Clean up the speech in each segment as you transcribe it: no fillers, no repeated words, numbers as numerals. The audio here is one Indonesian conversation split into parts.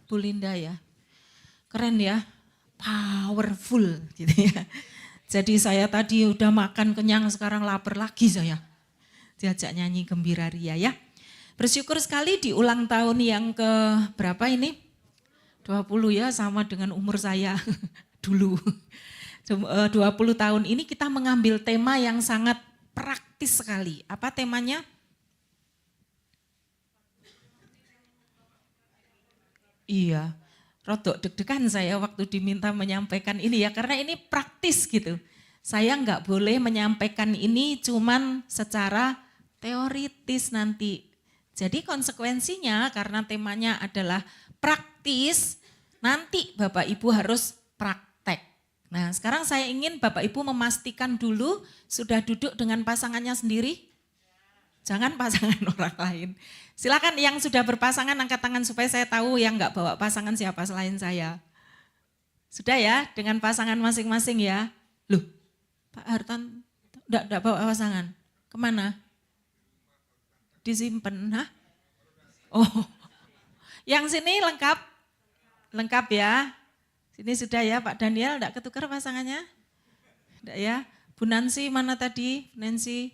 Bu Linda ya. Keren ya, powerful gitu ya. Jadi saya tadi udah makan kenyang, sekarang lapar lagi saya. Diajak nyanyi Gembira Ria ya. Bersyukur sekali di ulang tahun yang ke berapa ini? 20 ya, sama dengan umur saya dulu. 20 tahun ini kita mengambil tema yang sangat praktis sekali. Apa temanya? Iya, rodok deg-degan saya waktu diminta menyampaikan ini ya, karena ini praktis gitu. Saya nggak boleh menyampaikan ini cuman secara teoritis nanti. Jadi konsekuensinya karena temanya adalah praktis, nanti Bapak Ibu harus praktek. Nah sekarang saya ingin Bapak Ibu memastikan dulu sudah duduk dengan pasangannya sendiri. Jangan pasangan orang lain. Silakan yang sudah berpasangan angkat tangan supaya saya tahu yang enggak bawa pasangan siapa selain saya. Sudah ya, dengan pasangan masing-masing ya. Loh, Pak Hartan enggak bawa pasangan. Kemana? Disimpan, hah? Oh, yang sini lengkap? Lengkap ya. Sini sudah ya Pak Daniel, enggak ketukar pasangannya? Enggak ya. Bu Nancy mana tadi? Nancy?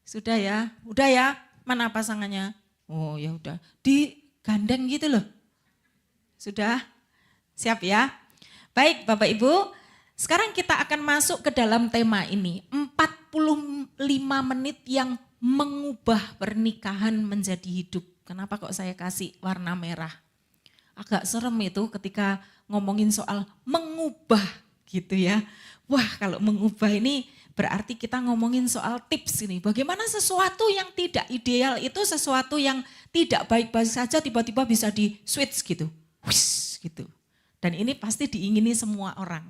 Sudah ya? Udah ya? Mana pasangannya? Oh ya udah. Digandeng gitu loh. Sudah? Siap ya? Baik Bapak Ibu, sekarang kita akan masuk ke dalam tema ini. 45 menit yang mengubah pernikahan menjadi hidup. Kenapa kok saya kasih warna merah? Agak serem itu ketika ngomongin soal mengubah gitu ya. Wah kalau mengubah ini berarti kita ngomongin soal tips ini. Bagaimana sesuatu yang tidak ideal itu sesuatu yang tidak baik-baik saja tiba-tiba bisa di switch gitu. Wish, gitu. Dan ini pasti diingini semua orang.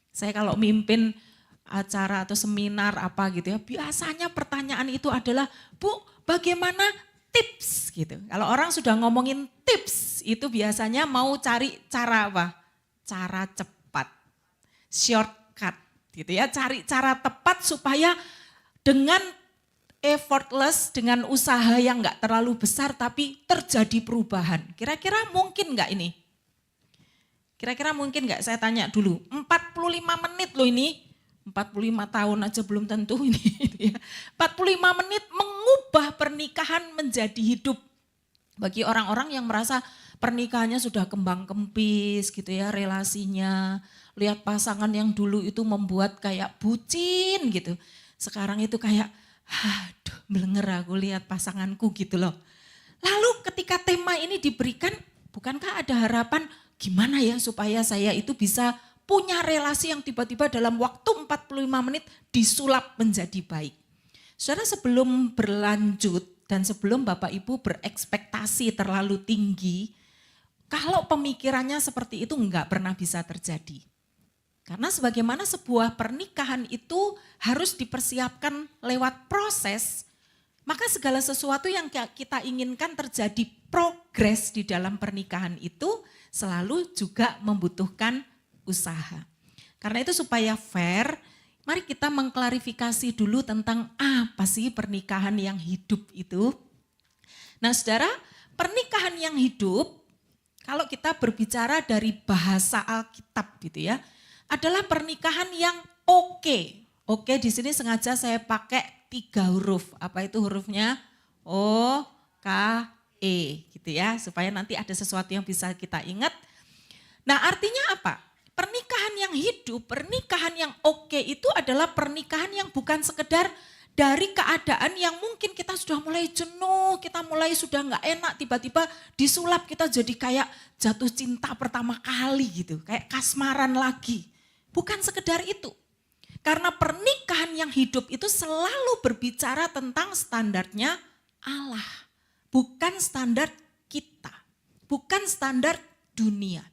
Saya kalau mimpin acara atau seminar apa gitu ya, biasanya pertanyaan itu adalah, Bu bagaimana tips gitu. Kalau orang sudah ngomongin tips itu biasanya mau cari cara apa? Cara cepat, shortcut gitu ya, cari cara tepat supaya dengan effortless, dengan usaha yang enggak terlalu besar tapi terjadi perubahan. Kira-kira mungkin enggak ini? Kira-kira mungkin enggak? Saya tanya dulu, 45 menit loh ini, 45 tahun aja belum tentu ini. 45 menit mengubah pernikahan menjadi hidup. Bagi orang-orang yang merasa pernikahannya sudah kembang kempis gitu ya relasinya. Lihat pasangan yang dulu itu membuat kayak bucin gitu. Sekarang itu kayak aduh melenger aku lihat pasanganku gitu loh. Lalu ketika tema ini diberikan, bukankah ada harapan gimana ya supaya saya itu bisa punya relasi yang tiba-tiba dalam waktu 45 menit disulap menjadi baik. Saudara sebelum berlanjut dan sebelum Bapak Ibu berekspektasi terlalu tinggi, kalau pemikirannya seperti itu enggak pernah bisa terjadi. Karena sebagaimana sebuah pernikahan itu harus dipersiapkan lewat proses, maka segala sesuatu yang kita inginkan terjadi progres di dalam pernikahan itu selalu juga membutuhkan usaha. Karena itu supaya fair, mari kita mengklarifikasi dulu tentang apa sih pernikahan yang hidup itu. Nah saudara, pernikahan yang hidup, kalau kita berbicara dari bahasa Alkitab gitu ya, adalah pernikahan yang oke. Oke di sini sengaja saya pakai 3 huruf. Apa itu hurufnya? O, K, E gitu ya. Supaya nanti ada sesuatu yang bisa kita ingat. Nah artinya apa? Pernikahan yang hidup, pernikahan yang oke itu adalah pernikahan yang bukan sekedar dari keadaan yang mungkin kita sudah mulai jenuh, kita mulai sudah nggak enak, tiba-tiba disulap kita jadi kayak jatuh cinta pertama kali gitu, kayak kasmaran lagi. Bukan sekedar itu. Karena pernikahan yang hidup itu selalu berbicara tentang standarnya Allah. Bukan standar kita, bukan standar dunia.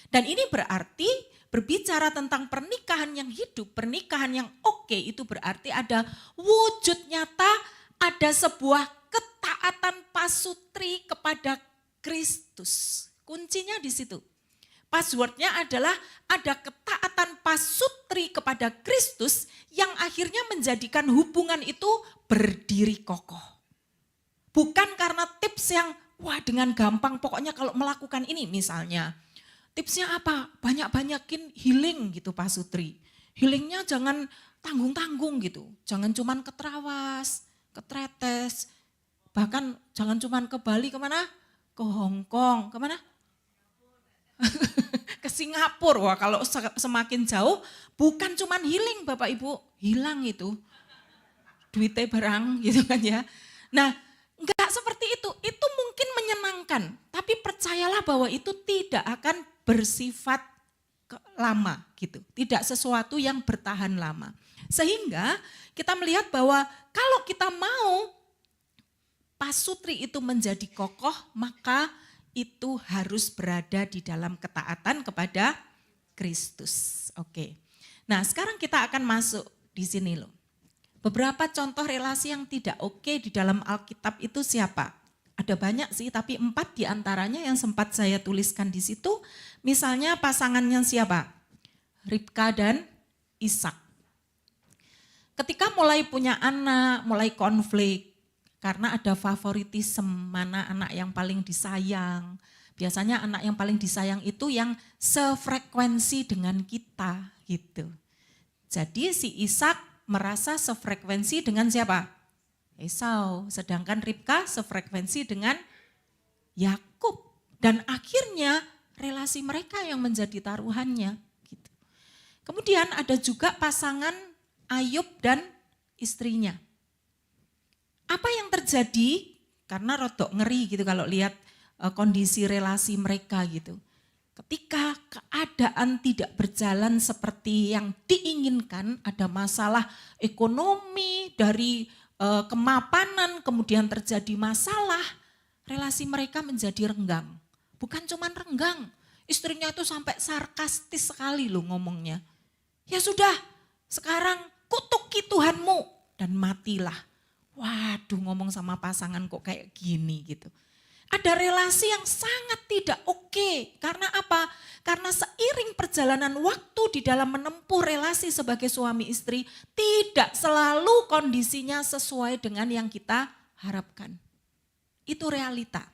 Dan ini berarti berbicara tentang pernikahan yang hidup, pernikahan yang oke itu berarti ada wujud nyata, ada sebuah ketaatan pasutri kepada Kristus. Kuncinya di situ. Passwordnya adalah ada ketaatan pasutri kepada Kristus yang akhirnya menjadikan hubungan itu berdiri kokoh. Bukan karena tips yang wah dengan gampang pokoknya kalau melakukan ini misalnya. Tipsnya apa? Banyak-banyakin healing gitu Pak Sutri. Healingnya jangan tanggung-tanggung gitu. Jangan cuman ke Trawas, ke Tretes. Bahkan jangan cuman ke Bali, kemana? Ke Hong Kong, kemana? Ke Singapura. Wah kalau semakin jauh bukan cuman healing Bapak Ibu. Hilang itu. Duitnya barang gitu kan ya. Nah enggak seperti itu mungkin menyenangkan. Tapi percayalah bahwa itu tidak akan bersifat lama gitu. Tidak sesuatu yang bertahan lama. Sehingga kita melihat bahwa kalau kita mau pasutri itu menjadi kokoh, maka itu harus berada di dalam ketaatan kepada Kristus. Oke. Nah sekarang kita akan masuk di sini loh. Beberapa contoh relasi yang tidak oke di dalam Alkitab itu siapa? Ada banyak sih, tapi 4 diantaranya yang sempat saya tuliskan di situ. Misalnya pasangannya siapa? Ribka dan Ishak. Ketika mulai punya anak, mulai konflik, karena ada favoritisme, mana anak yang paling disayang. Biasanya anak yang paling disayang itu yang sefrekuensi dengan kita gitu. Jadi si Ishak merasa sefrekuensi dengan siapa? Esau. Sedangkan Ribka sefrekuensi dengan Yakub. Dan akhirnya relasi mereka yang menjadi taruhannya. Gitu. Kemudian ada juga pasangan Ayub dan istrinya. Apa yang terjadi? Karena rodok ngeri gitu kalau lihat kondisi relasi mereka gitu. Ketika keadaan tidak berjalan seperti yang diinginkan, ada masalah ekonomi, dari kemapanan, kemudian terjadi masalah, relasi mereka menjadi renggang. Bukan cuma renggang, istrinya itu sampai sarkastis sekali loh ngomongnya. Ya sudah, sekarang kutuki Tuhanmu dan matilah. Waduh, ngomong sama pasangan kok kayak gini gitu. Ada relasi yang sangat tidak oke. Karena apa? Karena seiring perjalanan waktu di dalam menempuh relasi sebagai suami istri, tidak selalu kondisinya sesuai dengan yang kita harapkan. Itu realita.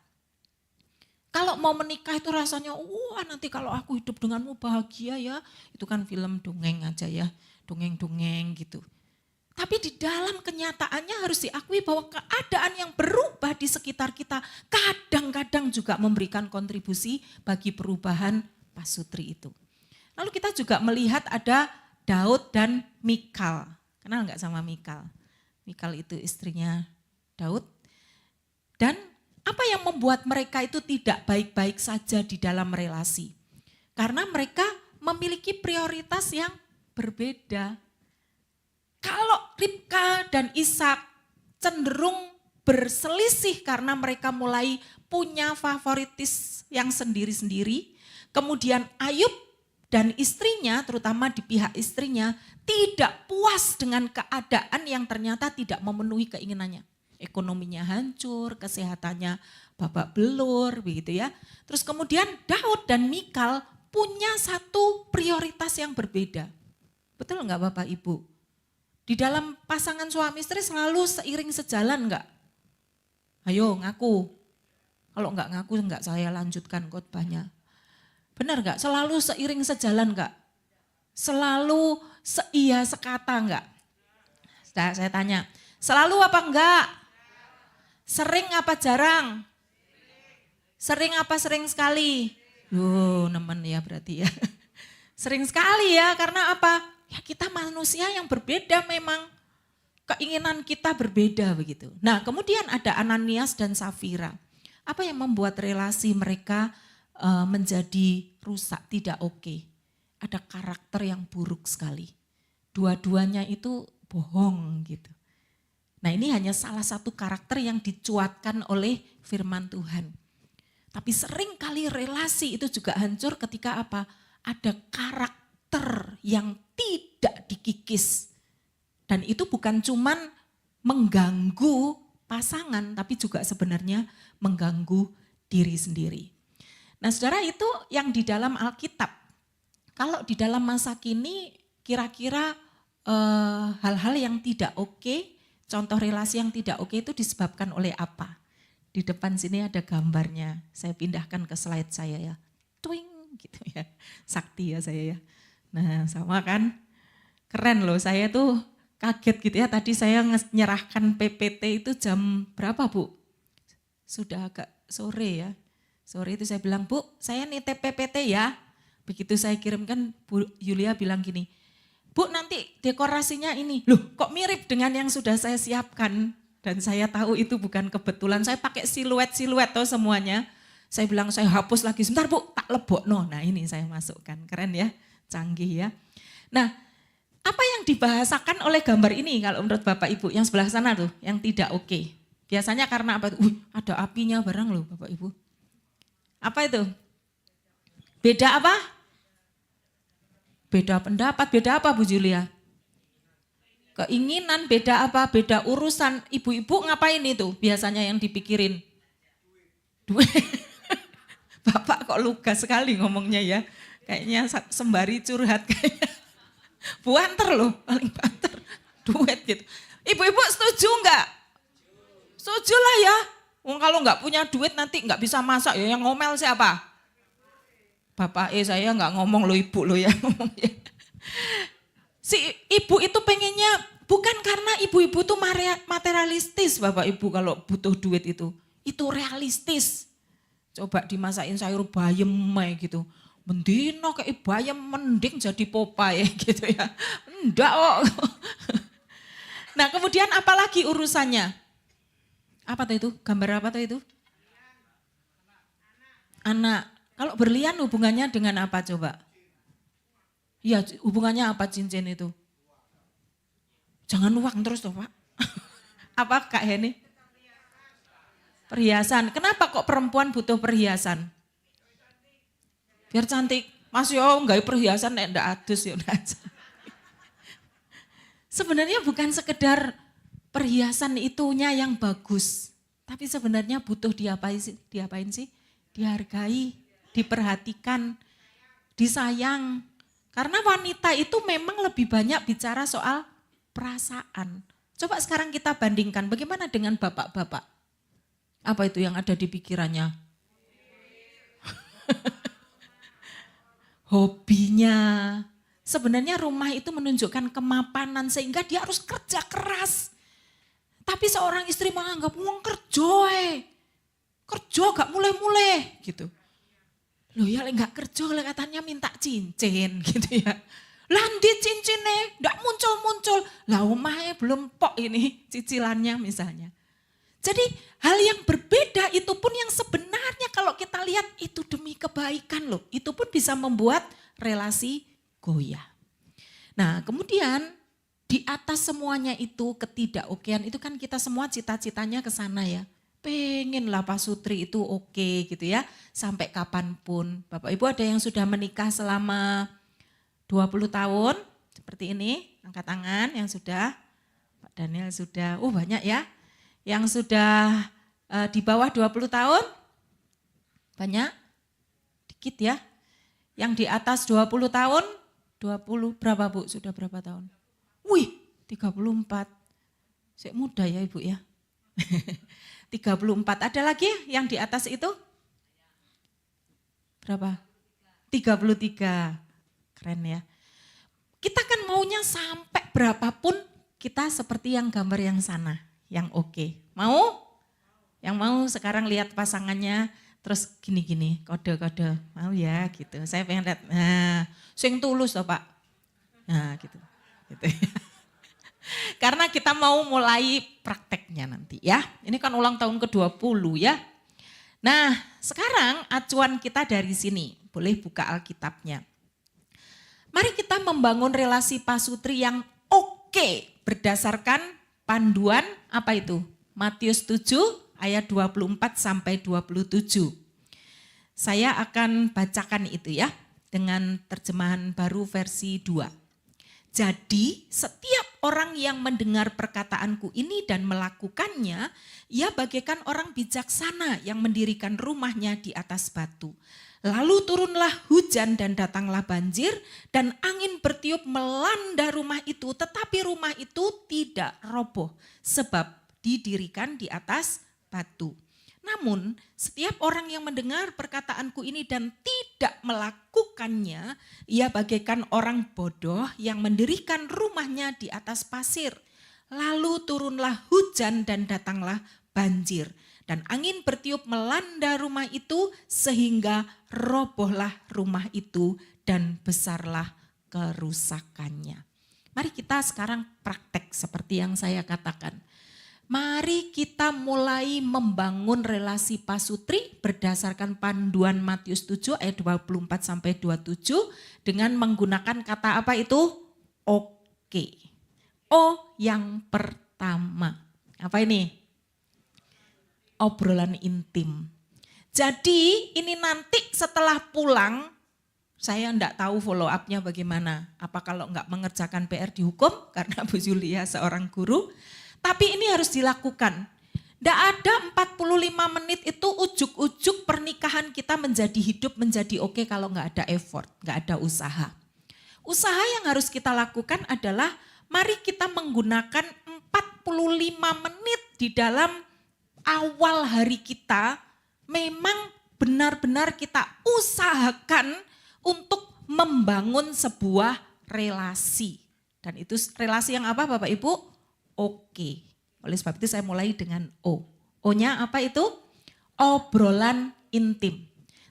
Kalau mau menikah itu rasanya, wah nanti kalau aku hidup denganmu bahagia ya. Itu kan film dongeng aja ya, dongeng-dongeng gitu. Tapi di dalam kenyataannya harus diakui bahwa keadaan yang berubah di sekitar kita kadang-kadang juga memberikan kontribusi bagi perubahan pasutri itu. Lalu kita juga melihat ada Daud dan Mikal. Kenal nggak sama Mikal? Mikal itu istrinya Daud. Dan apa yang membuat mereka itu tidak baik-baik saja di dalam relasi? Karena mereka memiliki prioritas yang berbeda. Kalau Ribka dan Ishak cenderung berselisih karena mereka mulai punya favoritis yang sendiri-sendiri. Kemudian Ayub dan istrinya, terutama di pihak istrinya, tidak puas dengan keadaan yang ternyata tidak memenuhi keinginannya. Ekonominya hancur, kesehatannya babak belur, begitu ya. Terus kemudian Daud dan Mikal punya satu prioritas yang berbeda. Betul enggak Bapak Ibu? Di dalam pasangan suami istri selalu seiring sejalan enggak? Ayo ngaku. Kalau enggak ngaku enggak saya lanjutkan khotbahnya. Benar enggak? Selalu seiring sejalan enggak? Selalu seia sekata enggak? Saya tanya, selalu apa enggak? Sering apa jarang? Sering apa sering sekali? Loh, nemen ya berarti ya. Sering sekali ya, karena apa? Ya kita manusia yang berbeda memang. Keinginan kita berbeda begitu. Nah kemudian ada Ananias dan Safira. Apa yang membuat relasi mereka menjadi rusak, tidak oke? Ada karakter yang buruk sekali. Dua-duanya itu bohong gitu. Nah ini hanya salah satu karakter yang dicuatkan oleh firman Tuhan. Tapi sering kali relasi itu juga hancur ketika apa? Ada karakter yang tidak dikikis. Dan itu bukan cuman mengganggu pasangan, tapi juga sebenarnya mengganggu diri sendiri. Nah saudara, itu yang di dalam Alkitab. Kalau di dalam masa kini kira-kira hal-hal yang tidak oke, contoh relasi yang tidak oke itu disebabkan oleh apa? Di depan sini ada gambarnya. Saya pindahkan ke slide saya ya. Twing gitu ya. Sakti ya saya ya. Nah sama kan. Keren loh, saya tuh kaget gitu ya. Tadi saya menyerahkan PPT itu jam berapa Bu? Sudah agak sore ya. Sore itu saya bilang, Bu saya nitip PPT ya. Begitu saya kirimkan Bu Yulia bilang gini, Bu nanti dekorasinya ini. Loh kok mirip dengan yang sudah saya siapkan. Dan saya tahu itu bukan kebetulan, saya pakai siluet-siluet tuh semuanya. Saya bilang saya hapus lagi, sebentar Bu, tak lebokno. Nah ini saya masukkan, keren ya, canggih ya. Nah apa yang dibahasakan oleh gambar ini kalau menurut Bapak Ibu, yang sebelah sana tuh, yang tidak oke. Biasanya karena apa? Ada apinya barang loh Bapak Ibu. Apa itu? Beda apa? Beda pendapat, beda apa Bu Julia? Keinginan, beda apa? Beda urusan. Ibu-ibu ngapain itu biasanya yang dipikirin? Duit. Bapak kok lugas sekali ngomongnya ya. Kayaknya sembari curhat kayaknya. Buanter loh, paling banter. Duit gitu. Ibu-ibu setuju enggak? Setuju lah ya. Kalau enggak punya duit nanti enggak bisa masak ya. Yang ngomel siapa? Bapak saya enggak ngomong lo ibu lo ya. Si ibu itu pengennya bukan karena ibu-ibu tuh materialistis Bapak Ibu kalau butuh duit itu. Itu realistis. Coba dimasakin sayur bayam gitu. Mendino kayak bayam mending jadi Popeye gitu ya. Enggak kok. Nah kemudian apalagi urusannya? Apa tuh itu? Gambar apa tuh itu? Anak. Kalau berlian hubungannya dengan apa coba? Iya, hubungannya apa cincin itu? Jangan uang terus toh Pak. Apa Kak Heni? Perhiasan. Kenapa kok perempuan butuh perhiasan? Biar cantik. Mas yo enggak perhiasan nek ndak adus yo. Sebenarnya bukan sekedar perhiasan itunya yang bagus. Tapi sebenarnya butuh diapain sih? Dihargai, diperhatikan, disayang. Karena wanita itu memang lebih banyak bicara soal perasaan. Coba sekarang kita bandingkan bagaimana dengan bapak-bapak. Apa itu yang ada di pikirannya? Hobinya. Sebenarnya rumah itu menunjukkan kemapanan sehingga dia harus kerja keras. Tapi seorang istri menganggap uang kerja kerja gak mulai-mulai gitu. Loh ya gak kerja katanya minta cincin gitu ya. Landi cincinnya gak muncul-muncul. Lah omahnya belum pok ini cicilannya misalnya. Jadi hal yang berbeda itu pun yang sebenarnya kalau kita lihat itu demi kebaikan loh. Itu pun bisa membuat relasi goyah. Nah kemudian di atas semuanya itu ketidakokean itu kan kita semua cita-citanya ke sana ya. Pengen lah Pak Sutri itu oke gitu ya. Sampai kapanpun. Bapak Ibu ada yang sudah menikah selama 20 tahun seperti ini. Angkat tangan yang sudah. Pak Daniel sudah, banyak ya. Yang sudah di bawah 20 tahun. Banyak? Dikit ya. Yang di atas 20 tahun. 20 berapa Bu? Sudah berapa tahun? Wih 34. Saya muda ya Ibu ya. 34. Ada lagi yang di atas itu? Berapa? 33. Keren ya. Kita kan maunya sampai berapapun kita seperti yang gambar yang sana. Yang oke. Mau? Yang mau sekarang lihat pasangannya terus gini-gini, kode-kode. Mau ya gitu. Saya pengen lihat, nah sing tulus toh Pak. Nah gitu. Karena kita mau mulai prakteknya nanti ya. Ini kan ulang tahun ke-20 ya. Nah sekarang acuan kita dari sini. Boleh buka Alkitabnya. Mari kita membangun relasi Pak Sutri yang oke. Berdasarkan panduan apa itu? Matius 7 ayat 24 sampai 27. Saya akan bacakan itu ya. Dengan terjemahan baru versi 2. Jadi setiap orang yang mendengar perkataanku ini dan melakukannya, ia bagaikan orang bijaksana yang mendirikan rumahnya di atas batu. Lalu turunlah hujan dan datanglah banjir dan angin bertiup melanda rumah itu, tetapi rumah itu tidak roboh sebab didirikan di atas batu. Namun setiap orang yang mendengar perkataanku ini dan tidak melakukannya, ia bagaikan orang bodoh yang mendirikan rumahnya di atas pasir. Lalu turunlah hujan dan datanglah banjir. Dan angin bertiup melanda rumah itu sehingga robohlah rumah itu dan besarlah kerusakannya. Mari kita sekarang praktek seperti yang saya katakan. Mari kita mulai membangun relasi pasutri berdasarkan panduan Matius 7 ayat 24 sampai 27 dengan menggunakan kata apa itu? Oke. O yang pertama. Apa ini? Obrolan intim. Jadi ini nanti setelah pulang, saya enggak tahu follow up-nya bagaimana. Apa kalau enggak mengerjakan PR dihukum karena Bu Julia seorang guru. Tapi ini harus dilakukan. Tidak ada 45 menit itu ujuk-ujuk pernikahan kita menjadi hidup, menjadi oke kalau nggak ada effort, nggak ada usaha. Usaha yang harus kita lakukan adalah mari kita menggunakan 45 menit di dalam awal hari kita, memang benar-benar kita usahakan untuk membangun sebuah relasi. Dan itu relasi yang apa Bapak Ibu? Oke. Oleh sebab itu saya mulai dengan O. O-nya apa itu? Obrolan intim.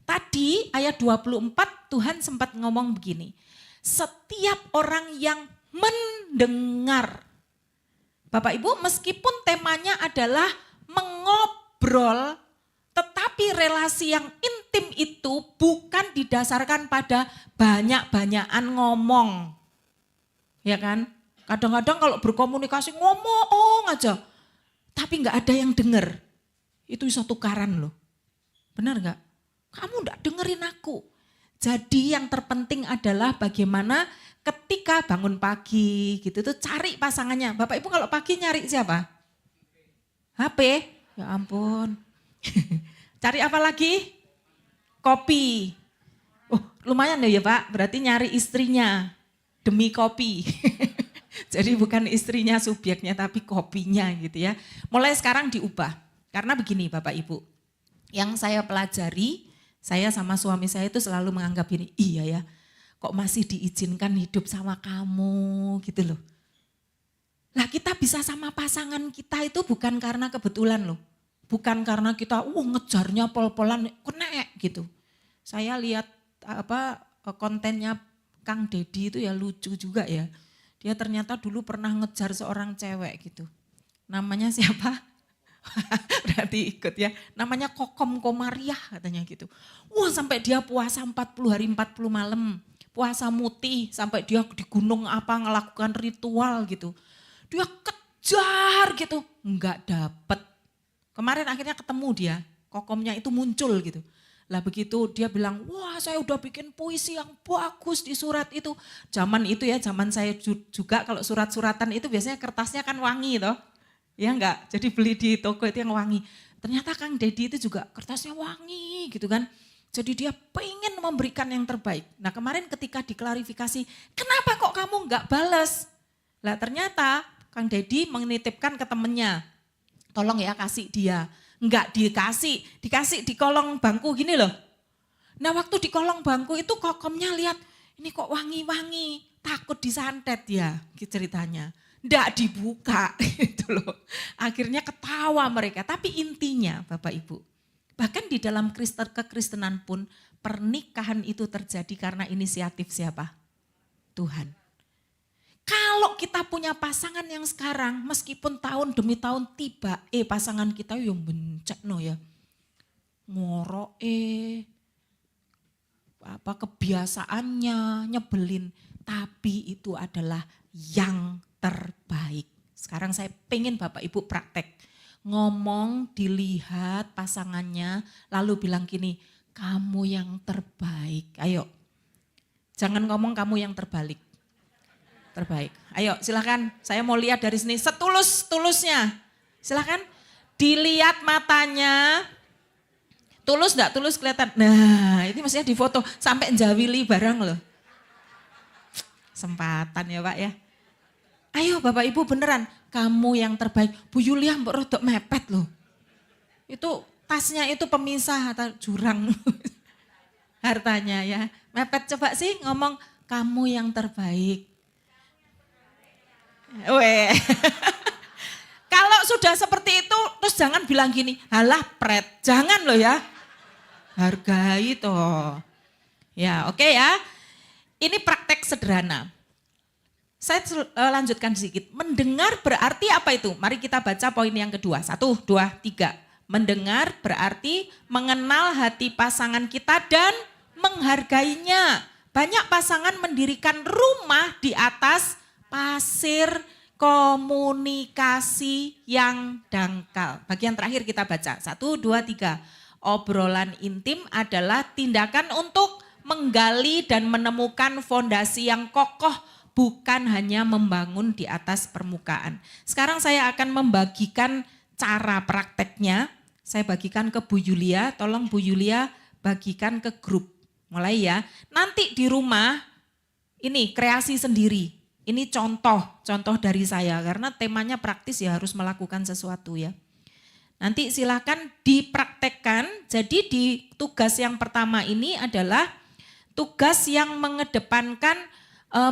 Tadi ayat 24 Tuhan sempat ngomong begini. Setiap orang yang mendengar. Bapak Ibu meskipun temanya adalah mengobrol, tetapi relasi yang intim itu bukan didasarkan pada banyak-banyakan ngomong. Ya kan? Kadang-kadang kalau berkomunikasi ngomong aja, tapi nggak ada yang dengar. Itu bisa tukaran loh. Benar nggak? Kamu nggak dengerin aku. Jadi yang terpenting adalah bagaimana ketika bangun pagi gitu tuh cari pasangannya. Bapak Ibu kalau pagi nyari siapa? HP? Ya ampun. Cari apa lagi? Kopi. Oh lumayan ya Pak, berarti nyari istrinya demi kopi. Jadi bukan istrinya subjeknya tapi kopinya gitu ya. Mulai sekarang diubah. Karena begini Bapak Ibu. Yang saya pelajari, saya sama suami saya itu selalu menganggap ini, iya ya kok masih diizinkan hidup sama kamu gitu loh. Lah kita bisa sama pasangan kita itu bukan karena kebetulan loh. Bukan karena kita ngejarnya pol-polan kena gitu. Saya lihat kontennya Kang Deddy itu ya lucu juga ya. Dia ternyata dulu pernah ngejar seorang cewek gitu. Namanya siapa? Berarti ikut ya. Namanya Kokom Komariah katanya gitu. Wah sampai dia puasa 40 hari 40 malam. Puasa mutih sampai dia di gunung apa ngelakukan ritual gitu. Dia kejar gitu. Enggak dapet. Kemarin akhirnya ketemu dia. Kokomnya itu muncul gitu. Lah begitu dia bilang, wah saya udah bikin puisi yang bagus di surat itu. Zaman itu ya, zaman saya juga kalau surat-suratan itu biasanya kertasnya kan wangi toh. Ya enggak, jadi beli di toko itu yang wangi. Ternyata Kang Deddy itu juga kertasnya wangi gitu kan. Jadi dia pengen memberikan yang terbaik. Nah kemarin ketika diklarifikasi, kenapa kok kamu enggak balas? Lah ternyata Kang Deddy menitipkan ke temennya, tolong ya kasih dia. Enggak dikasih di kolong bangku gini loh. Nah waktu di kolong bangku itu Kokomnya lihat, ini kok wangi-wangi, takut disantet ya gitu ceritanya. Enggak dibuka gitu loh. Akhirnya ketawa mereka, tapi intinya Bapak Ibu, bahkan di dalam kekristenan pun pernikahan itu terjadi karena inisiatif siapa? Tuhan. Kalau kita punya pasangan yang sekarang, meskipun tahun demi tahun tiba, pasangan kita yang bencek no ya. Ngorok kebiasaannya, nyebelin. Tapi itu adalah yang terbaik. Sekarang saya pengen Bapak Ibu praktek. Ngomong, dilihat pasangannya, lalu bilang gini, kamu yang terbaik. Ayo, jangan ngomong kamu yang terbalik. Terbaik. Ayo silakan, saya mau lihat dari sini setulus-tulusnya. Silakan dilihat matanya. Tulus enggak? Tulus kelihatan. Nah ini mestinya difoto sampai njawili barang loh. Sempatan ya Pak ya. Ayo Bapak Ibu beneran, kamu yang terbaik. Bu Yulia mbok rodok mepet loh. Itu tasnya itu pemisah atau jurang hartanya ya. Mepet coba sih ngomong kamu yang terbaik. Weh. Kalau sudah seperti itu terus jangan bilang gini, halah pret, jangan loh ya. Hargai toh. Ya oke ya, ini praktek sederhana. Saya lanjutkan sedikit. Mendengar berarti apa itu? Mari kita baca poin yang kedua. 1, 2, 3. Mendengar berarti mengenal hati pasangan kita dan menghargainya. Banyak pasangan mendirikan rumah di atas pasir komunikasi yang dangkal. Bagian terakhir kita baca. 1, 2, 3. Obrolan intim adalah tindakan untuk menggali dan menemukan fondasi yang kokoh, bukan hanya membangun di atas permukaan. Sekarang saya akan membagikan cara prakteknya. Saya bagikan ke Bu Yulia, tolong Bu Yulia bagikan ke grup. Mulai ya, nanti di rumah ini kreasi sendiri. Ini contoh dari saya karena temanya praktis ya harus melakukan sesuatu ya. Nanti silakan dipraktekkan. Jadi di tugas yang pertama ini adalah tugas yang mengedepankan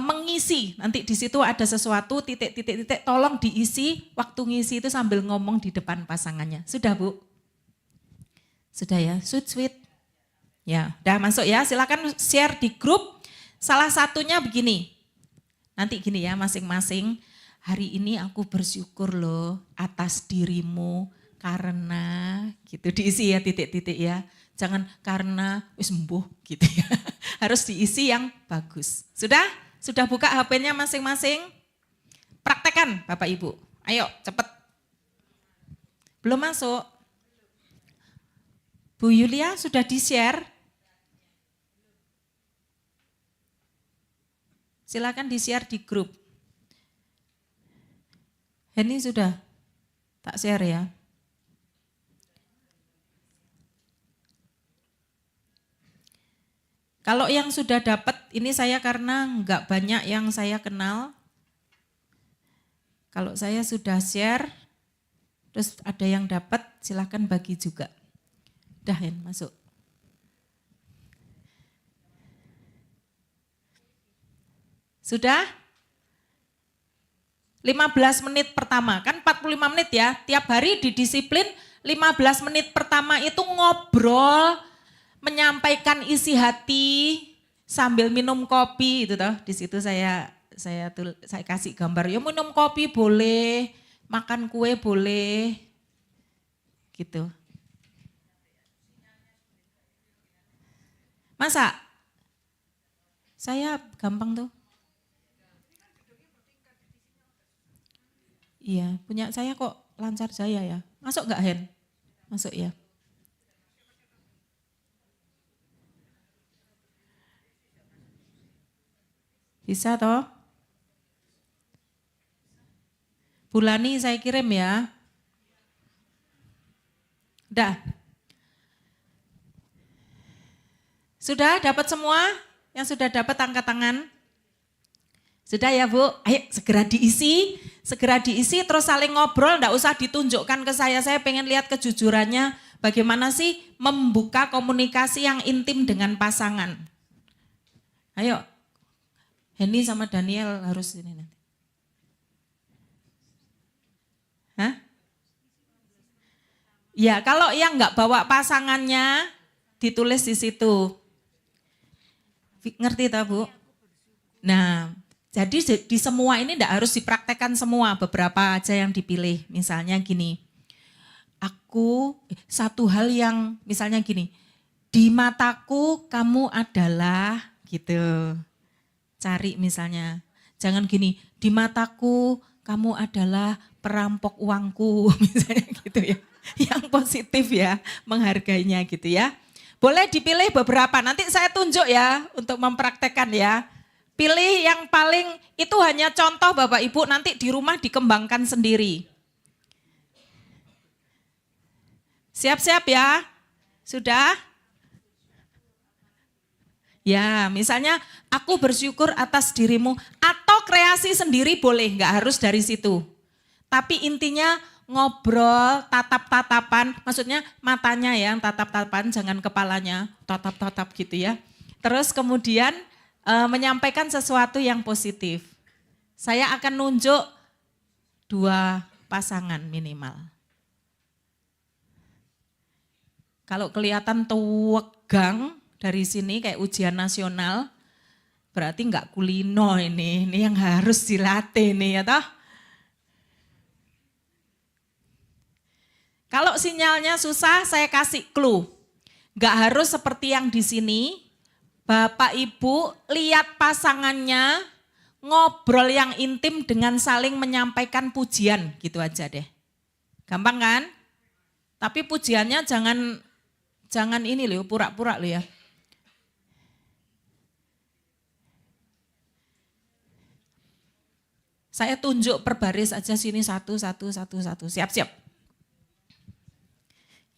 mengisi, nanti di situ ada sesuatu titik, tolong diisi, waktu ngisi itu sambil ngomong di depan pasangannya. Sudah Bu? Sudah ya, sweet. Ya, udah masuk ya, silakan share di grup. Salah satunya begini, nanti gini ya masing-masing, hari ini aku bersyukur loh atas dirimu karena gitu, diisi ya titik-titik ya. Jangan karena sembuh gitu ya, harus diisi yang bagus. Sudah? Sudah buka HP-nya masing-masing? Praktekan Bapak Ibu. Ayo cepet. Belum masuk? Bu Yulia sudah di-share? Silakan di-share di grup. Ini sudah tak share ya. Kalau yang sudah dapat, ini saya karena enggak banyak yang saya kenal. Kalau saya sudah share, terus ada yang dapat, silahkan bagi juga. Udah Hen, masuk. Sudah? 15 menit pertama, kan 45 menit ya. Tiap hari didisiplin 15 menit pertama itu ngobrol, menyampaikan isi hati sambil minum kopi itu toh. Di situ saya kasih gambar, ya minum kopi boleh, makan kue boleh. Gitu. Masa? Saya gampang tuh. Iya, punya saya kok lancar jaya ya. Masuk enggak Hen? Masuk ya. Bisa toh? Bulani saya kirim ya. Udah. Sudah dapat semua? Yang sudah dapat angkat tangan? Sudah ya Bu? Ayo segera diisi terus saling ngobrol, enggak usah ditunjukkan ke saya pengen lihat kejujurannya. Bagaimana sih membuka komunikasi yang intim dengan pasangan. Ayo. Henny sama Daniel harus ini nanti. Hah? Ya, kalau yang enggak bawa pasangannya ditulis di situ. Ngerti tak Bu? Nah, jadi di semua ini enggak harus dipraktekkan semua, beberapa aja yang dipilih. Misalnya gini, satu hal yang misalnya gini, di mataku kamu adalah gitu. Cari misalnya, jangan gini, di mataku kamu adalah perampok uangku, misalnya gitu ya. Yang positif ya, menghargainya gitu ya. Boleh dipilih beberapa, nanti saya tunjuk ya untuk mempraktekkan ya. Pilih yang paling, itu hanya contoh Bapak Ibu, nanti di rumah dikembangkan sendiri. Siap-siap ya? Sudah? Ya, misalnya aku bersyukur atas dirimu, atau kreasi sendiri boleh, nggak harus dari situ. Tapi intinya ngobrol, tatap-tatapan, maksudnya matanya yang tatap-tatapan, jangan kepalanya, tatap-tatap gitu ya. Terus kemudian menyampaikan sesuatu yang positif. Saya akan nunjuk 2 pasangan minimal. Kalau kelihatan tegang dari sini kayak ujian nasional, berarti enggak kulino ini yang harus dilatih nih ya toh. Kalau sinyalnya susah saya kasih clue. Enggak harus seperti yang di sini. Bapak Ibu lihat pasangannya ngobrol yang intim dengan saling menyampaikan pujian gitu aja deh. Gampang kan? Tapi pujiannya jangan ini loh, pura-pura loh ya. Saya tunjuk per baris aja sini satu. Siap-siap.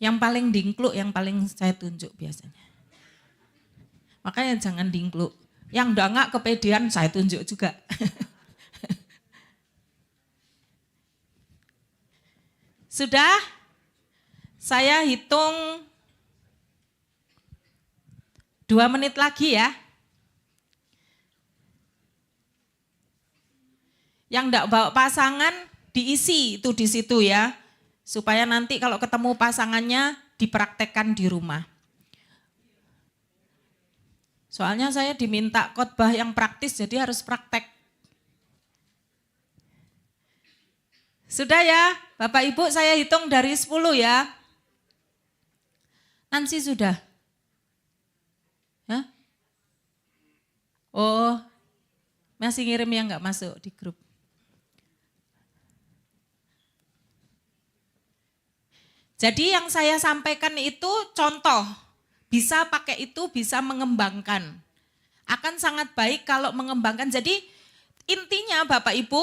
Yang paling dingkluk, yang paling saya tunjuk biasanya. Makanya jangan dingkluk. Yang enggak kepedean saya tunjuk juga. Sudah? Saya hitung 2 menit lagi ya. Yang enggak bawa pasangan diisi itu di situ ya. Supaya nanti kalau ketemu pasangannya dipraktekkan di rumah. Soalnya saya diminta khotbah yang praktis jadi harus praktek. Sudah ya, Bapak Ibu saya hitung dari 10 ya. Nancy sudah? Hah? Oh, masih ngirim yang enggak masuk di grup. Jadi yang saya sampaikan itu contoh, bisa pakai itu, bisa mengembangkan. Akan sangat baik kalau mengembangkan. Jadi intinya Bapak Ibu,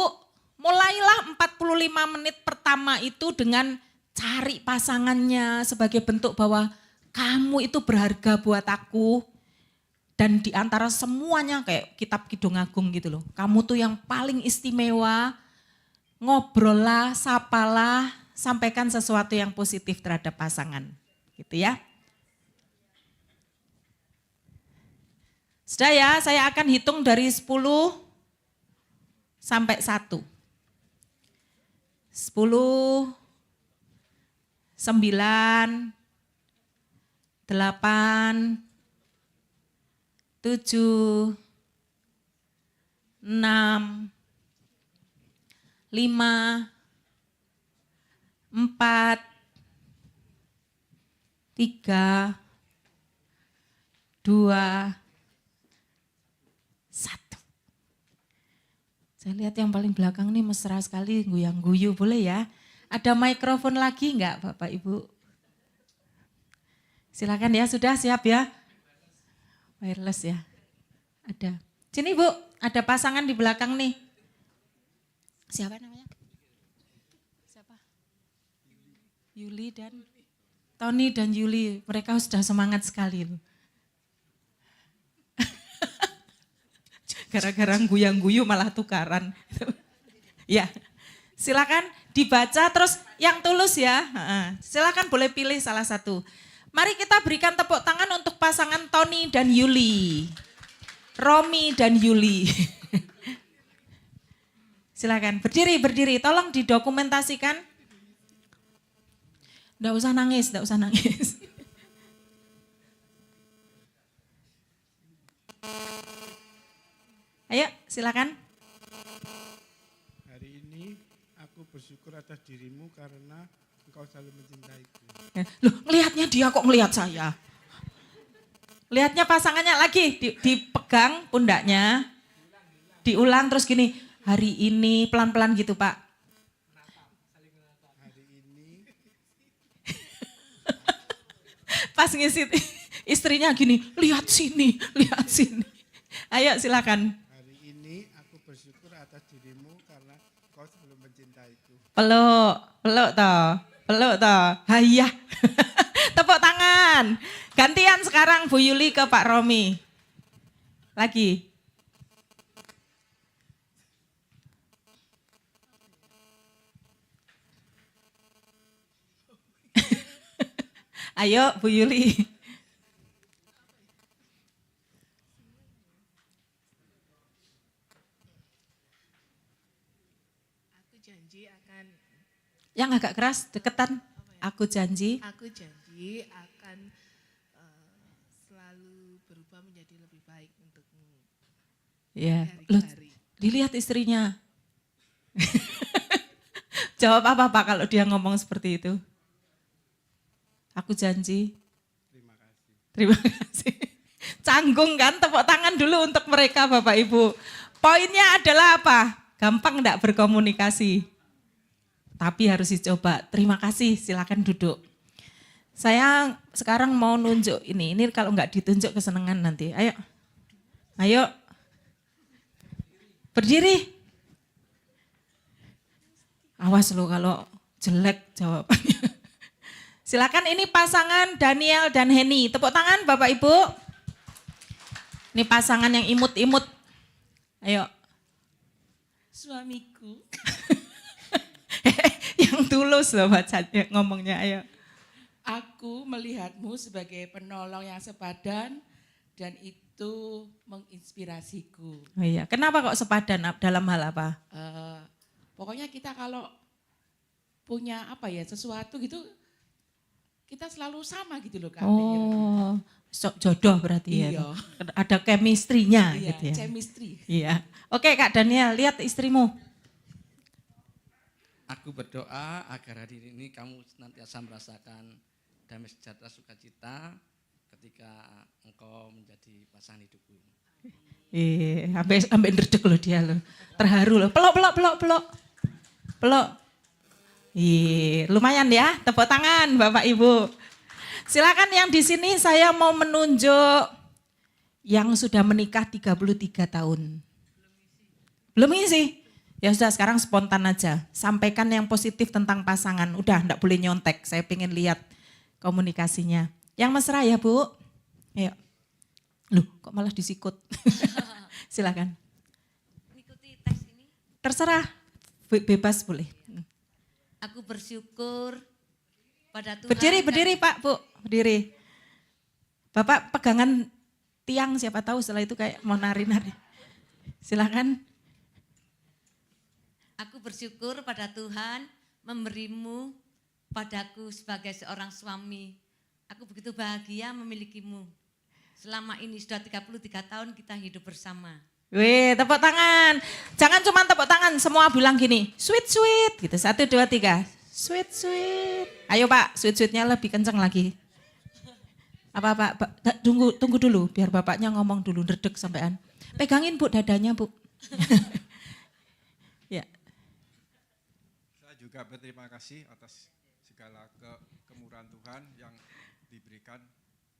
mulailah 45 menit pertama itu dengan cari pasangannya sebagai bentuk bahwa kamu itu berharga buat aku. Dan di antara semuanya kayak kitab Kidung Agung gitu loh. Kamu tuh yang paling istimewa, ngobrol lah, sapalah, sampaikan sesuatu yang positif terhadap pasangan. Gitu ya. Sudah ya, saya akan hitung dari 10 sampai 1. 10, 9, 8, 7, 6, 5, 4, 3, 2, 1. Saya lihat yang paling belakang nih mesra sekali, guyang-guyu, boleh ya? Ada mikrofon lagi enggak Bapak Ibu? Silakan ya, sudah siap ya? Wireless ya, ada. Sini Bu, ada pasangan di belakang nih. Siapa namanya? Siapa? Yuli dan Tony dan Yuli, mereka sudah semangat sekali. Gara-gara guyang-guyu malah tukaran. Ya, silakan dibaca terus yang tulus ya. Silakan boleh pilih salah satu. Mari kita berikan tepuk tangan untuk pasangan Tony dan Yuli. Romi dan Yuli. Silakan berdiri, tolong didokumentasikan. Nggak usah nangis. Ayo, silakan. Hari ini aku bersyukur atas dirimu karena engkau selalu mencintaiku. Loh, ngelihatnya dia kok ngelihat saya. Lihatnya pasangannya lagi, dipegang pundaknya. Diulang terus gini, hari ini pelan-pelan gitu Pak. Hari ini Pas ngisit istrinya gini, lihat sini. Ayo silakan. hari ini aku bersyukur atas dirimu karena engkau selalu mencintaiku. Peluk toh. Hayah. Tepuk tangan. Gantian sekarang Bu Yuli ke Pak Romi. Lagi. Ayo Bu Yuli. Aku janji akan Yang agak keras, deketan. Aku janji. akan selalu berubah menjadi lebih baik untukmu Ya, hari ke loh, hari. dilihat istrinya. Jawab apa Pak kalau dia ngomong seperti itu? Aku janji. Terima kasih. Terima kasih. Canggung kan, tepuk tangan dulu untuk mereka Bapak Ibu. Poinnya adalah apa? Gampang enggak berkomunikasi? Tapi harus dicoba. Terima kasih, silakan duduk. Saya sekarang mau nunjuk ini kalau enggak ditunjuk kesenangan nanti. Ayo, ayo. Berdiri. Awas lo kalau jelek jawabannya. Silakan, ini pasangan Daniel dan Henny. Tepuk tangan Bapak Ibu. Ini pasangan yang imut-imut. Ayo. Suamiku, Yang tulus loh bacanya ngomongnya, ayo. aku melihatmu sebagai penolong yang sepadan dan itu menginspirasiku. Oh iya, kenapa kok sepadan dalam hal apa? Pokoknya kita kalau punya sesuatu gitu, kita selalu sama gitu loh Kak. Oh, jodoh berarti ya. Iya. Ada chemistry-nya Iya, gitu ya. chemistry. Iya. Oke Kak Daniel, lihat istrimu. Aku berdoa agar hari ini kamu senantiasa merasakan damai sejahtera sukacita ketika engkau menjadi pasangan hidupku. Sampai ndredeg loh dia loh. Terharu loh. Pelok. Lumayan ya, tepuk tangan Bapak Ibu. Silakan yang di sini saya mau menunjuk yang sudah menikah 33 tahun. Belum isi? Ya sudah, sekarang spontan aja. Sampaikan yang positif tentang pasangan. Udah, enggak boleh nyontek. Saya pengen lihat komunikasinya. Yang mesra ya Bu. Ayo. Loh, kok malah disikut? Silakan. Mengikuti tes ini, Terserah, bebas boleh. aku bersyukur pada Tuhan. Berdiri Pak, Bu, berdiri. Bapak pegangan tiang, siapa tahu setelah itu kayak mau nari-nari. Silakan. Aku bersyukur pada Tuhan memberimu padaku sebagai seorang suami. Aku begitu bahagia memilikimu. Selama ini sudah 33 tahun kita hidup bersama. Wih, tepuk tangan. Jangan cuma tepuk tangan, semua bilang gini, sweet gitu. 1, 2, 3. Sweet. Ayo Pak, sweet-sweetnya lebih kenceng lagi. Apa Pak? Tunggu dulu, biar bapaknya ngomong dulu, ndredeg sampean. Pegangin Bu dadanya Bu. Ya. Saya juga berterima kasih atas segala kemurahan Tuhan yang diberikan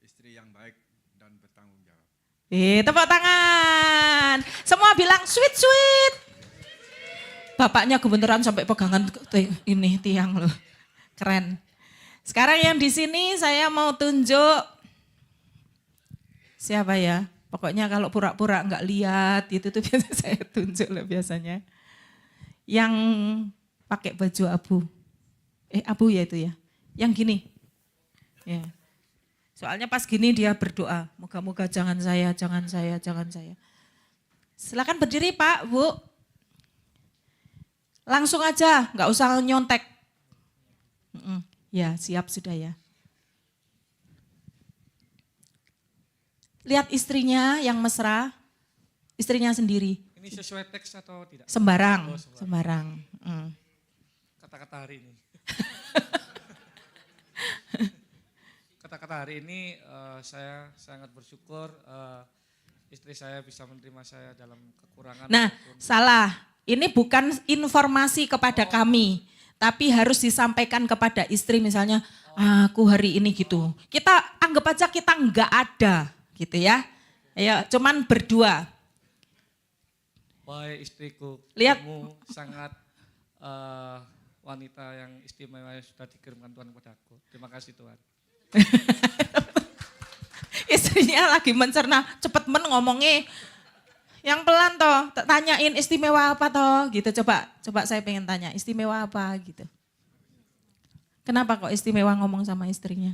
istri yang baik dan bertanggung jawab. Tepuk tangan. Semua bilang sweet. Bapaknya kebenaran sampai pegangan ini tiang loh. Keren. Sekarang yang di sini saya mau tunjuk siapa ya? Pokoknya kalau pura-pura enggak lihat itu tuh biasa saya tunjuk loh biasanya. Yang pakai baju abu. Abu ya itu ya. Yang gini. Ya. Soalnya pas gini dia berdoa, moga-moga jangan saya. Silakan berdiri Pak, Bu. Langsung aja, nggak usah nyontek. Ya, siap sudah ya. Lihat istrinya yang mesra, istrinya sendiri. Ini sesuai teks atau tidak? Sembarang. Oh, sembarang. Kata-kata hari ini. Kata-kata hari ini saya sangat bersyukur istri saya bisa menerima saya dalam kekurangan. Nah, salah. Ini bukan informasi kepada kami, tapi harus disampaikan kepada istri misalnya, aku hari ini gitu. Kita anggap aja kita enggak ada gitu ya. Ayo, cuman berdua. Wahai istriku, Lihat. kamu sangat wanita yang istimewa yang sudah dikirimkan Tuhan kepadaku. Terima kasih Tuhan. Istrinya lagi mencerna, cepet ngomongnya. Yang pelan toh, tanyain istimewa apa toh gitu. Coba saya pengen tanya, istimewa apa gitu. Kenapa kok istimewa ngomong sama istrinya?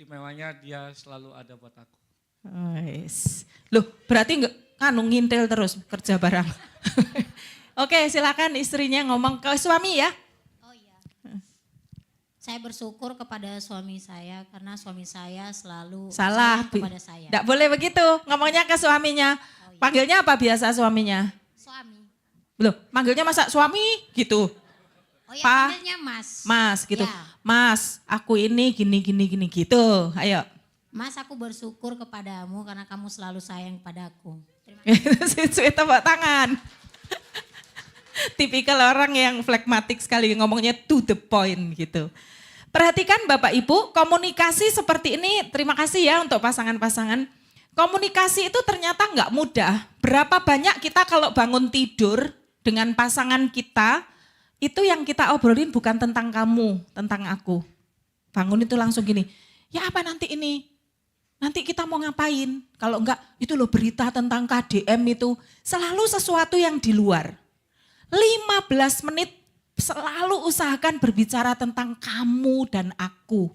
istimewanya dia selalu ada buat aku. Loh, berarti enggak ngintil terus kerja bareng. Oke, silakan istrinya ngomong ke suami ya. Oh iya. Saya bersyukur kepada suami saya karena suami saya selalu Salah sayang kepada saya. Enggak boleh begitu, ngomongnya ke suaminya. Oh iya. Panggilnya apa biasa suaminya? Suami. Loh, manggilnya masa suami gitu. Oh iya, Pak, panggilnya Mas. Mas gitu. Ya. Mas, aku ini gini gitu. Ayo. Mas, aku bersyukur kepadamu karena kamu selalu sayang padaku. Sweet tepuk tangan. Tipikal orang yang flekmatik sekali ngomongnya to the point gitu. Perhatikan Bapak Ibu, komunikasi seperti ini, terima kasih ya untuk pasangan-pasangan. Komunikasi itu ternyata nggak mudah. Berapa banyak kita kalau bangun tidur dengan pasangan kita, itu yang kita obrolin bukan tentang kamu, tentang aku. Bangun itu langsung gini, ya apa nanti ini? Nanti kita mau ngapain? Kalau enggak, itu loh berita tentang KDM itu selalu sesuatu yang di luar. 15 menit selalu usahakan berbicara tentang kamu dan aku.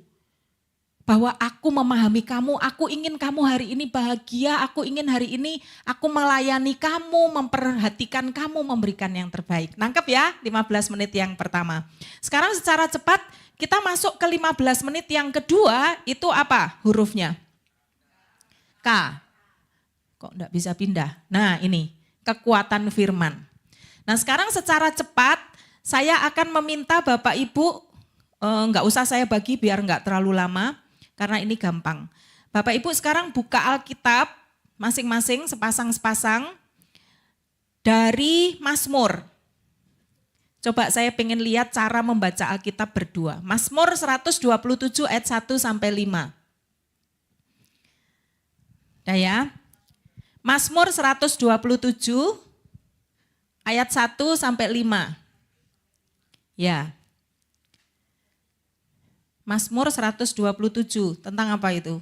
Bahwa aku memahami kamu, aku ingin kamu hari ini bahagia, aku ingin hari ini aku melayani kamu, memperhatikan kamu, memberikan yang terbaik. Nangkep ya 15 menit yang pertama. Sekarang secara cepat kita masuk ke 15 menit yang kedua, itu apa hurufnya? K. Kok enggak bisa pindah? Nah ini, kekuatan firman. Nah sekarang secara cepat saya akan meminta Bapak Ibu, enggak usah saya bagi biar enggak terlalu lama, karena ini gampang. Bapak Ibu sekarang buka Alkitab masing-masing sepasang-sepasang dari Mazmur. Coba saya pengen lihat cara membaca Alkitab berdua. Mazmur 127 ayat 1 sampai 5. Dah ya. Mazmur 127 ayat 1 sampai 5. Ya. Mazmur 127 tentang apa itu?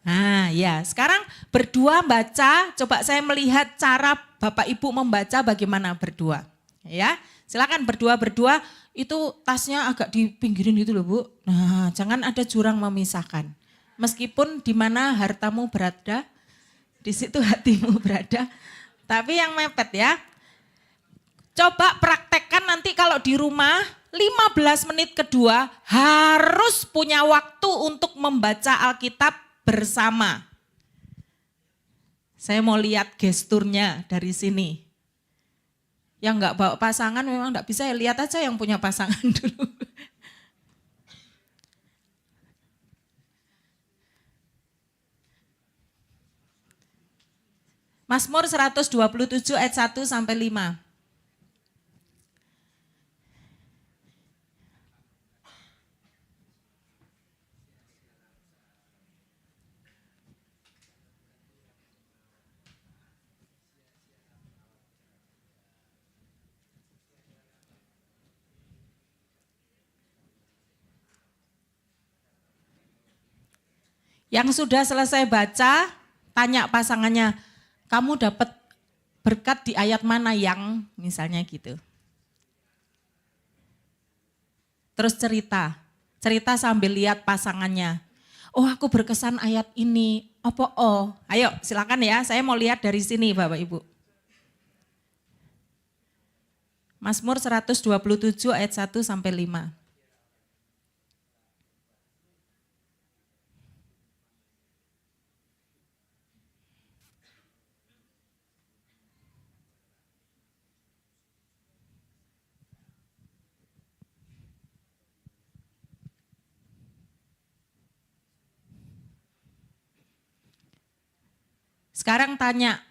Nah ya, sekarang berdua baca, coba saya melihat cara Bapak Ibu membaca bagaimana berdua. Ya, silakan berdua itu tasnya agak dipinggirin gitu loh Bu. Nah jangan ada jurang memisahkan. Meskipun di mana hartamu berada, di situ hatimu berada. Tapi yang mepet ya. Coba praktekkan nanti kalau di rumah 15 menit kedua harus punya waktu untuk membaca Alkitab bersama. Saya mau lihat gesturnya dari sini. Yang enggak bawa pasangan memang enggak bisa, ya lihat aja yang punya pasangan dulu. Mazmur 127 ayat 1 sampai 5. Yang sudah selesai baca, tanya pasangannya, kamu dapat berkat di ayat mana yang, misalnya gitu. Terus cerita sambil lihat pasangannya. Oh aku berkesan ayat ini, apa oh. Ayo silakan ya, saya mau lihat dari sini Bapak Ibu. Mazmur 127 ayat 1 sampai 5. Sekarang tanya,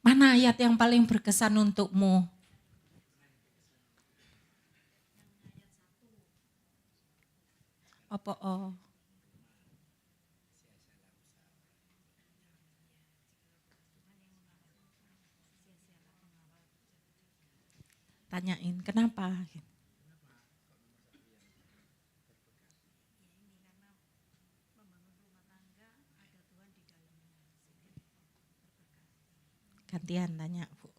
mana ayat yang paling berkesan untukmu? Apa oh? Tanyain, kenapa? Gantian tanya, Bu.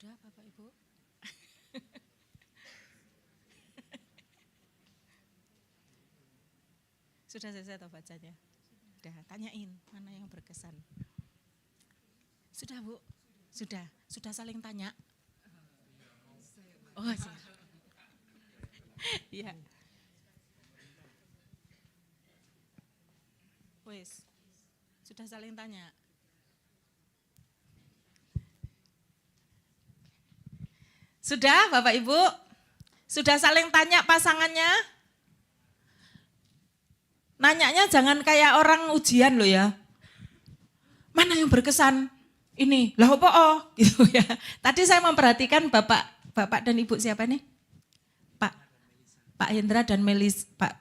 Sudah Bapak Ibu? Sudah selesai atau bacanya? Sudah, tanyain mana yang berkesan. Sudah Bu? Sudah? Sudah saling tanya? Oh, iya. Wes, sudah saling tanya. Sudah Bapak Ibu? Sudah saling tanya pasangannya? Nanyanya jangan kayak orang ujian loh ya. Mana yang berkesan? Ini, lah apa oh? Gitu ya. Tadi saya memperhatikan Bapak dan Ibu siapa nih? Pak Hendra dan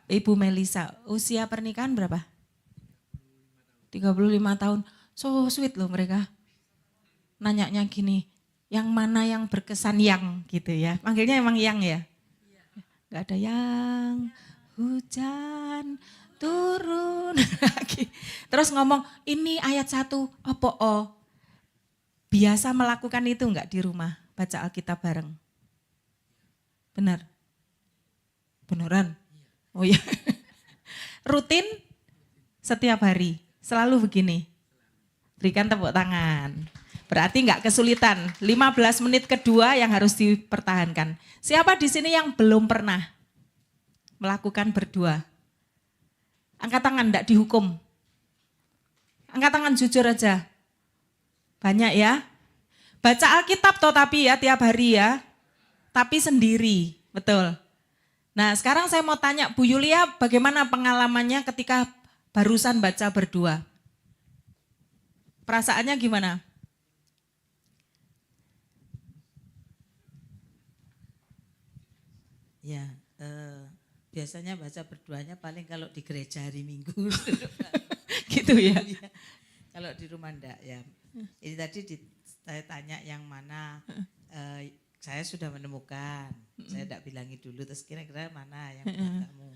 Ibu Melisa. Usia pernikahan berapa? 35 tahun. So sweet loh mereka. Nanyanya gini, yang mana yang berkesan yang gitu ya. Panggilnya emang yang ya? Gak ada yang hujan turun lagi. Terus ngomong, ini ayat 1, apa oh? Biasa melakukan itu enggak di rumah? Baca Alkitab bareng. Benar? Beneran? Oh iya. Rutin setiap hari, selalu begini. Berikan tepuk tangan. Berarti enggak kesulitan. 15 menit kedua yang harus dipertahankan. Siapa di sini yang belum pernah melakukan berdua? Angkat tangan, enggak dihukum. Angkat tangan jujur aja. Banyak ya. Baca Alkitab toh tapi ya tiap hari ya. Tapi sendiri, betul. Nah sekarang saya mau tanya Bu Yulia bagaimana pengalamannya ketika barusan baca berdua? Perasaannya gimana? Ya, biasanya baca berduanya paling kalau di gereja hari Minggu. Gitu ya. Kalau di rumah enggak ya. Ini tadi saya tanya yang mana, saya sudah menemukan. Saya enggak bilangi dulu, terus kira-kira mana yang buat kamu.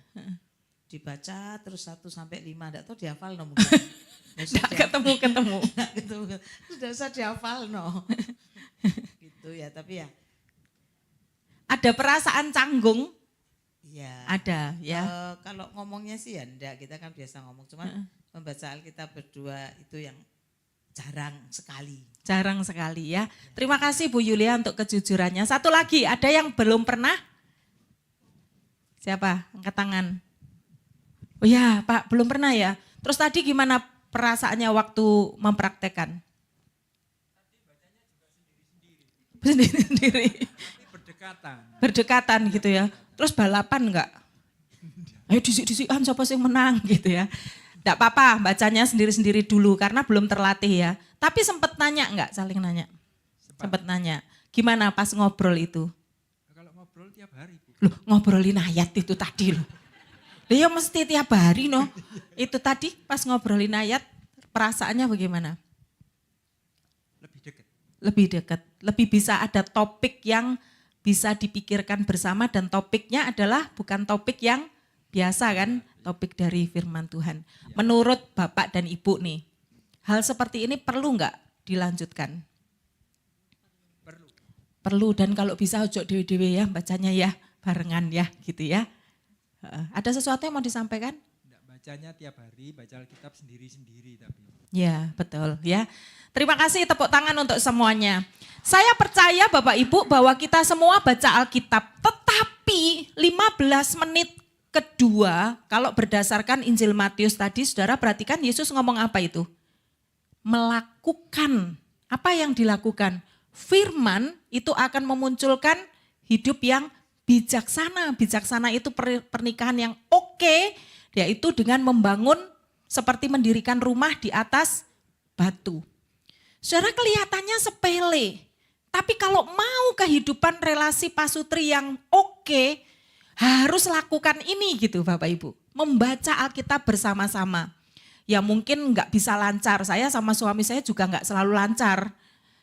Dibaca terus 1 sampai 5, enggak tahu dihafal no mungkin. Enggak ketemu. Sudah usah dihafal no. Gitu ya, tapi ya. Ada perasaan canggung? Iya. Ada ya. Kalau ngomongnya sih ya enggak, kita kan biasa ngomong. Cuman membaca Alkitab berdua itu yang jarang sekali. Jarang sekali ya. Terima kasih Bu Yulia untuk kejujurannya. Satu lagi, ada yang belum pernah? Siapa? Angkat tangan. Oh ya Pak, belum pernah ya. Terus tadi gimana perasaannya waktu mempraktekkan? Sendiri-sendiri. Berdekatan gitu ya. Terus balapan enggak? Ayo disik-disikan siapa sih menang gitu ya. Enggak apa-apa bacanya sendiri-sendiri dulu karena belum terlatih ya. Tapi sempat nanya enggak, saling nanya? Sempat nanya. Gimana pas ngobrol itu? Kalau ngobrol tiap hari. Loh ngobrolin ayat itu tadi loh. Ya mesti tiap hari no. Itu tadi pas ngobrolin ayat perasaannya bagaimana? Lebih dekat. Lebih bisa ada topik yang bisa dipikirkan bersama dan topiknya adalah bukan topik yang biasa kan, topik dari firman Tuhan. Menurut Bapak dan Ibu nih, hal seperti ini perlu enggak dilanjutkan? Perlu dan kalau bisa ojo dewe-dewe ya bacanya ya, barengan ya gitu ya. Ada sesuatu yang mau disampaikan? Bacanya tiap hari, baca Alkitab sendiri-sendiri tapi. Ya betul ya. Terima kasih tepuk tangan untuk semuanya. Saya percaya Bapak Ibu bahwa kita semua baca Alkitab, tetapi 15 menit kedua kalau berdasarkan Injil Matius tadi saudara perhatikan Yesus ngomong apa itu? Melakukan, apa yang dilakukan? Firman itu akan memunculkan hidup yang bijaksana. Bijaksana itu pernikahan yang oke, yaitu dengan membangun seperti mendirikan rumah di atas batu. Saudara kelihatannya sepele, tapi kalau mau kehidupan relasi pasutri yang oke, harus lakukan ini gitu Bapak Ibu. Membaca Alkitab bersama-sama. Ya mungkin enggak bisa lancar, saya sama suami saya juga enggak selalu lancar.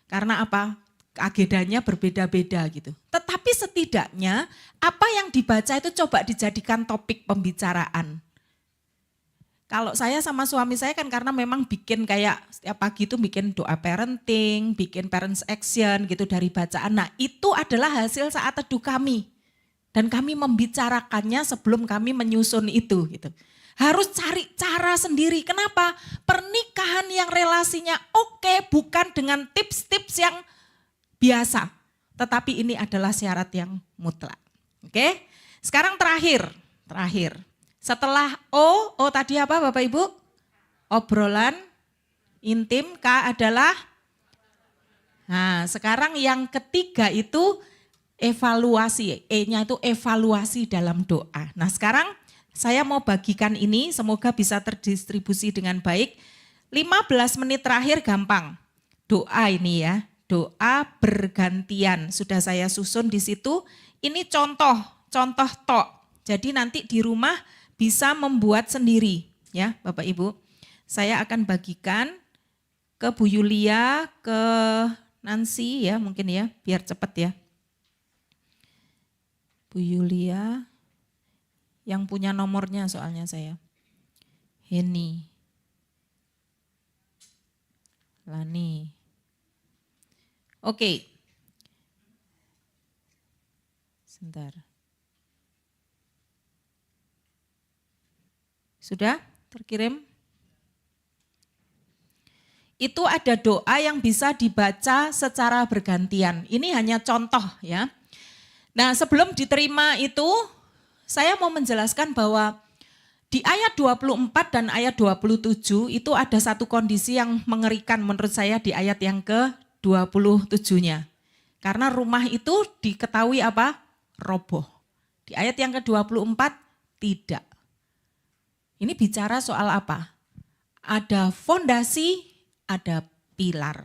Karena apa? Agendanya berbeda-beda gitu. Tetapi setidaknya apa yang dibaca itu coba dijadikan topik pembicaraan. Kalau saya sama suami saya kan karena memang bikin kayak setiap pagi itu bikin doa parenting, bikin parents action gitu dari bacaan. Nah itu adalah hasil saat teduh kami. Dan kami membicarakannya sebelum kami menyusun itu gitu. Harus cari cara sendiri. Kenapa? Pernikahan yang relasinya oke bukan dengan tips-tips yang biasa. Tetapi ini adalah syarat yang mutlak. Oke? Sekarang terakhir. Setelah O tadi apa Bapak Ibu? Obrolan intim, K adalah. Nah sekarang yang ketiga itu evaluasi, E-nya itu evaluasi dalam doa. Nah sekarang saya mau bagikan ini, semoga bisa terdistribusi dengan baik. 15 menit terakhir gampang, doa ini ya, doa bergantian. Sudah saya susun di situ, ini contoh tok. Jadi nanti di rumah bisa membuat sendiri ya Bapak Ibu. Saya akan bagikan ke Bu Yulia, ke Nancy ya mungkin ya, biar cepat ya. Bu Yulia, yang punya nomornya soalnya saya. Heni, Lani. Oke. Sebentar. Sudah terkirim? Itu ada doa yang bisa dibaca secara bergantian. Ini hanya contoh ya. Nah sebelum diterima itu, saya mau menjelaskan bahwa di ayat 24 dan ayat 27 itu ada satu kondisi yang mengerikan menurut saya di ayat yang ke-27-nya. Karena rumah itu diketahui apa? Roboh. Di ayat yang ke-24 tidak. Ini bicara soal apa? Ada fondasi, ada pilar.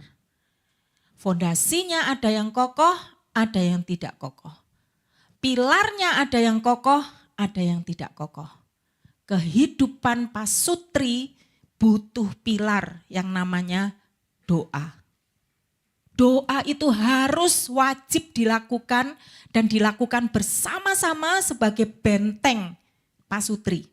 Fondasinya ada yang kokoh, ada yang tidak kokoh. Pilarnya ada yang kokoh, ada yang tidak kokoh. Kehidupan pasutri butuh pilar yang namanya doa. Doa itu harus wajib dilakukan dan dilakukan bersama-sama sebagai benteng pasutri.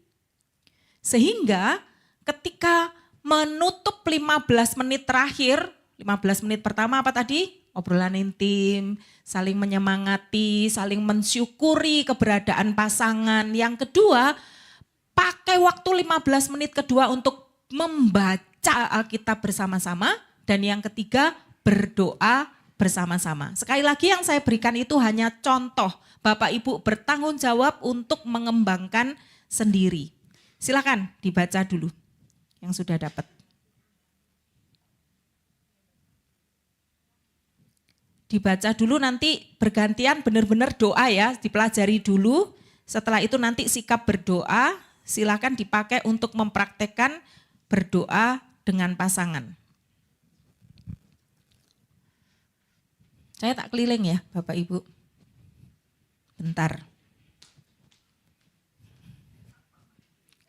Sehingga ketika menutup 15 menit terakhir, 15 menit pertama apa tadi? Obrolan intim, saling menyemangati, saling mensyukuri keberadaan pasangan. Yang kedua, pakai waktu 15 menit kedua untuk membaca Alkitab bersama-sama. Dan yang ketiga, berdoa bersama-sama. Sekali lagi yang saya berikan itu hanya contoh. Bapak Ibu bertanggung jawab untuk mengembangkan sendiri. Silakan dibaca dulu yang sudah dapat. Dibaca dulu nanti bergantian benar-benar doa ya, dipelajari dulu. Setelah itu nanti sikap berdoa, silakan dipakai untuk mempraktekkan berdoa dengan pasangan. Saya tak keliling ya Bapak Ibu. Bentar.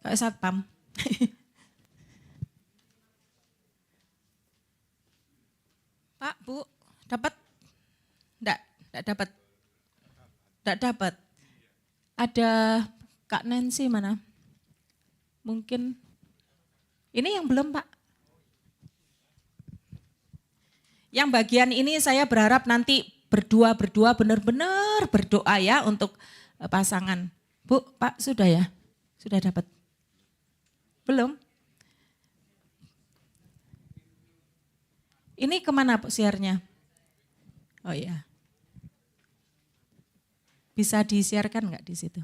Kayak satpam. Pak, Bu, dapat? Enggak dapat. Enggak dapat. Ada Kak Nancy mana? Mungkin ini yang belum, Pak. Yang bagian ini saya berharap nanti berdua benar-benar berdoa ya untuk pasangan. Bu, Pak sudah ya? Sudah dapat? Belum? Ini kemana Bu share-nya? Oh iya. Bisa di-share-kan enggak di situ?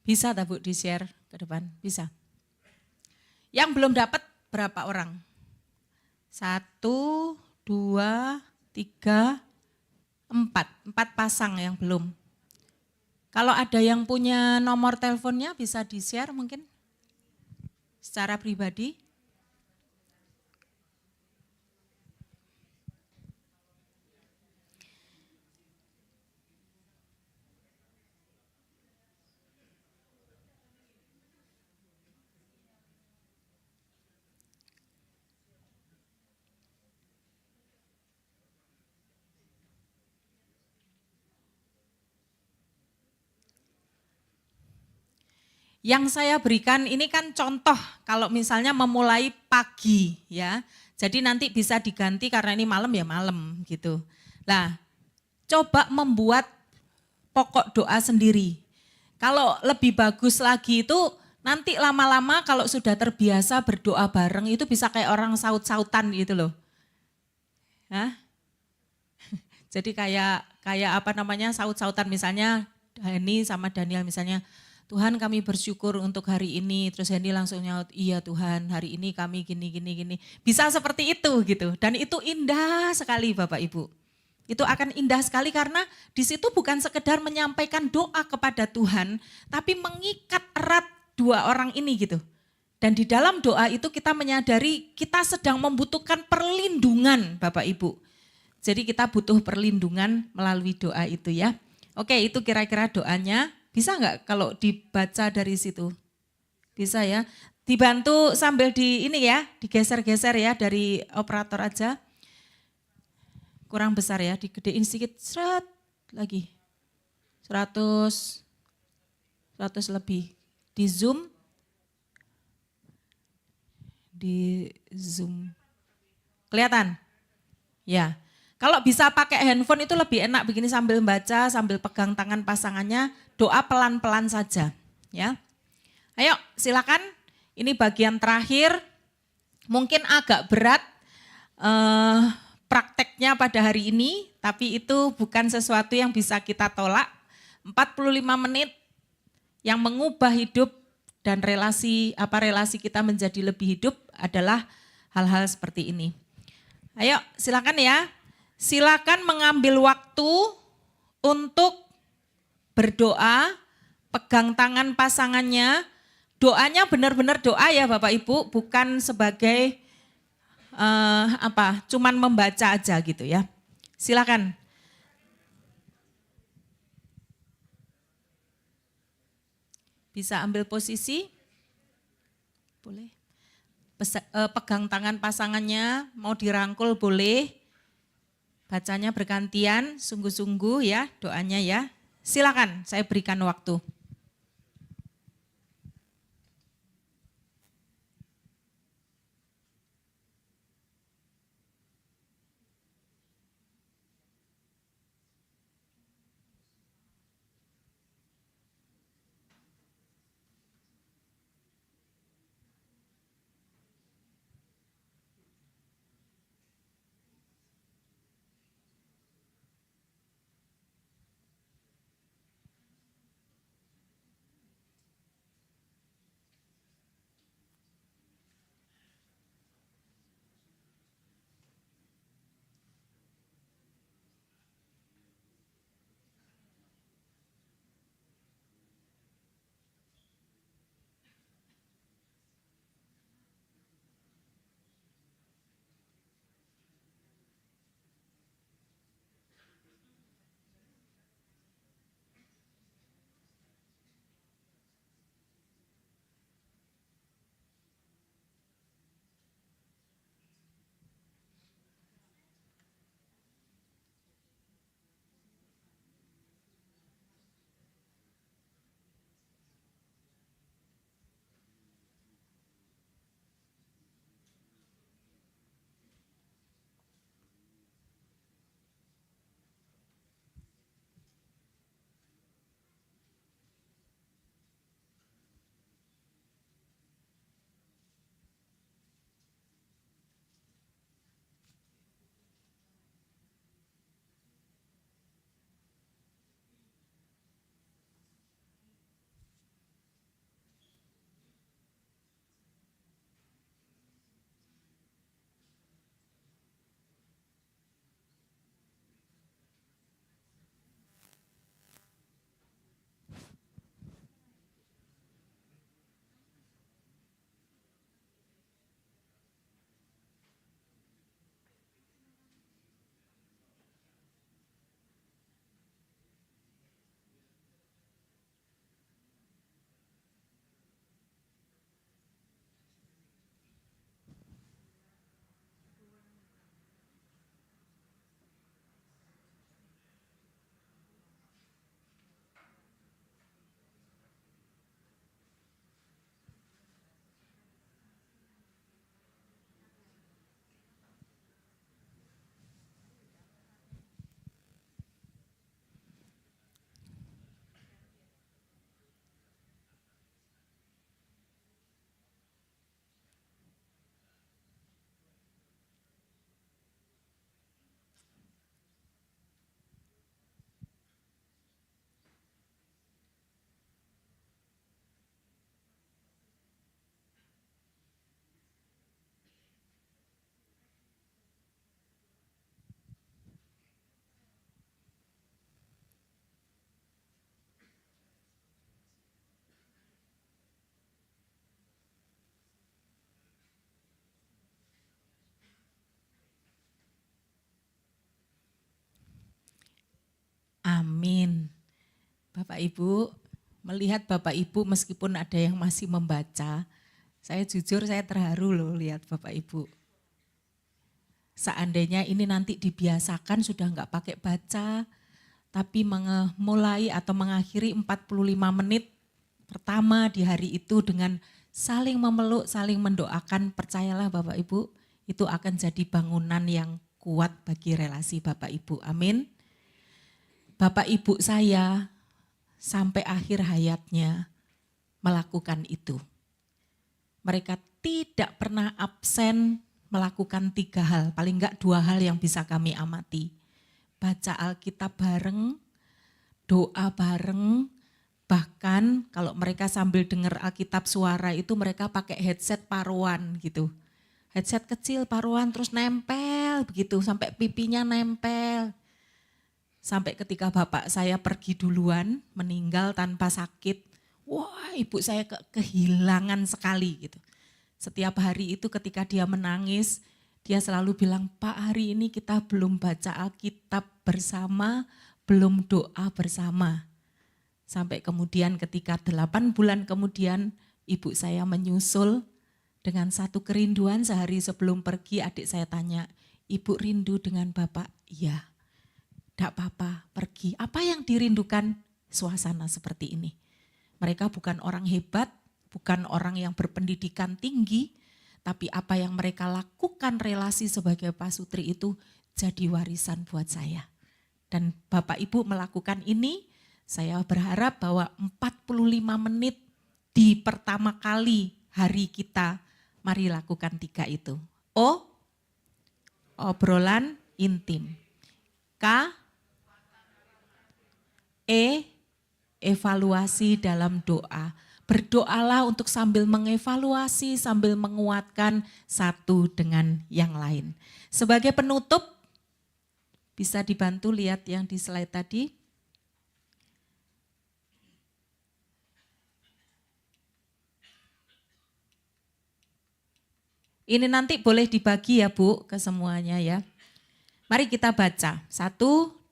Bisa tak Bu di-share ke depan? Bisa. Yang belum dapat berapa orang? 1, 2, 3, 4. 4 pasang yang belum. Kalau ada yang punya nomor teleponnya bisa di-share mungkin? secara pribadi? Yang saya berikan ini kan contoh kalau misalnya memulai pagi ya. Jadi nanti bisa diganti karena ini malam ya malam gitu. Nah, coba membuat pokok doa sendiri. Kalau lebih bagus lagi itu nanti lama-lama kalau sudah terbiasa berdoa bareng itu bisa kayak orang saut-sautan gitu loh. Hah? Jadi kayak apa namanya saut-sautan misalnya Hani sama Daniel misalnya, Tuhan kami bersyukur untuk hari ini, terus Hendy langsung nyaut, iya Tuhan hari ini kami gini. Bisa seperti itu gitu, dan itu indah sekali Bapak Ibu. Itu akan indah sekali karena di situ bukan sekedar menyampaikan doa kepada Tuhan, tapi mengikat erat dua orang ini gitu. Dan di dalam doa itu kita menyadari kita sedang membutuhkan perlindungan Bapak Ibu. Jadi kita butuh perlindungan melalui doa itu ya. Oke, itu kira-kira doanya. Bisa enggak kalau dibaca dari situ? Bisa ya. Dibantu sambil di ini ya, digeser-geser ya dari operator aja. Kurang besar ya, digedein sedikit, seret lagi. 100 lebih. Di zoom. Kelihatan? Ya. Kalau bisa pakai handphone itu lebih enak begini sambil baca, sambil pegang tangan pasangannya, doa pelan-pelan saja. Ya, ayo silakan. Ini bagian terakhir, mungkin agak berat prakteknya pada hari ini, tapi itu bukan sesuatu yang bisa kita tolak. 45 menit yang mengubah hidup dan relasi kita menjadi lebih hidup adalah hal-hal seperti ini. Ayo silakan ya. Silakan mengambil waktu untuk berdoa, pegang tangan pasangannya. Doanya benar-benar doa ya Bapak Ibu, bukan sebagai cuman membaca aja gitu ya. Silakan. Bisa ambil posisi? Boleh. Pegang tangan pasangannya, mau dirangkul boleh. Bacanya bergantian, sungguh-sungguh ya doanya ya. Silakan, saya berikan waktu. Bapak Ibu, melihat Bapak Ibu meskipun ada yang masih membaca, saya jujur saya terharu loh lihat Bapak Ibu. Seandainya ini nanti dibiasakan sudah enggak pakai baca, tapi mulai atau mengakhiri 45 menit pertama di hari itu dengan saling memeluk, saling mendoakan, percayalah Bapak Ibu, itu akan jadi bangunan yang kuat bagi relasi Bapak Ibu. Amin. Bapak Ibu saya sampai akhir hayatnya melakukan itu. Mereka tidak pernah absen melakukan 3 hal, paling enggak 2 hal yang bisa kami amati. Baca Alkitab bareng, doa bareng, bahkan kalau mereka sambil dengar Alkitab suara itu mereka pakai headset paruan gitu. Headset kecil paruan terus nempel begitu sampai pipinya nempel. Sampai ketika bapak saya pergi duluan, meninggal tanpa sakit, wah ibu saya kehilangan sekali gitu. Setiap hari itu ketika dia menangis, dia selalu bilang, Pak hari ini kita belum baca Alkitab bersama, belum doa bersama. Sampai kemudian ketika 8 bulan kemudian ibu saya menyusul dengan satu kerinduan sehari sebelum pergi adik saya tanya, Ibu rindu dengan Bapak? Iya, tidak apa-apa pergi. Apa yang dirindukan? Suasana seperti ini. Mereka bukan orang hebat, bukan orang yang berpendidikan tinggi, tapi apa yang mereka lakukan relasi sebagai pasutri itu jadi warisan buat saya. Dan Bapak Ibu melakukan ini, saya berharap bahwa 45 menit di pertama kali hari kita, mari lakukan 3 itu. O, obrolan intim. K, evaluasi dalam doa. Berdoalah untuk sambil mengevaluasi, sambil menguatkan satu dengan yang lain. Sebagai penutup, bisa dibantu lihat yang di slide tadi. Ini nanti boleh dibagi ya Bu ke semuanya ya. Mari kita baca. 1,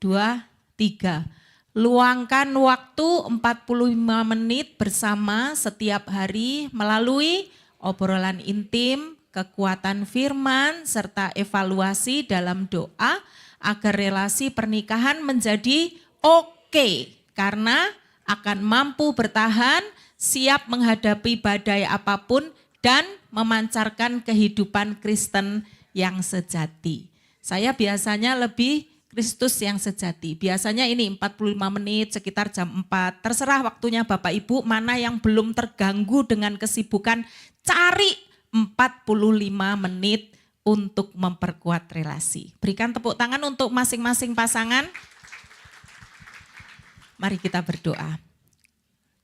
2, 3. Luangkan waktu 45 menit bersama setiap hari melalui obrolan intim, kekuatan firman, serta evaluasi dalam doa agar relasi pernikahan menjadi oke karena akan mampu bertahan, siap menghadapi badai apapun dan memancarkan kehidupan Kristen yang sejati. Saya biasanya lebih Kristus yang sejati. Biasanya ini 45 menit sekitar jam 4. Terserah waktunya Bapak Ibu mana yang belum terganggu dengan kesibukan. Cari 45 menit untuk memperkuat relasi. Berikan tepuk tangan untuk masing-masing pasangan. Mari kita berdoa.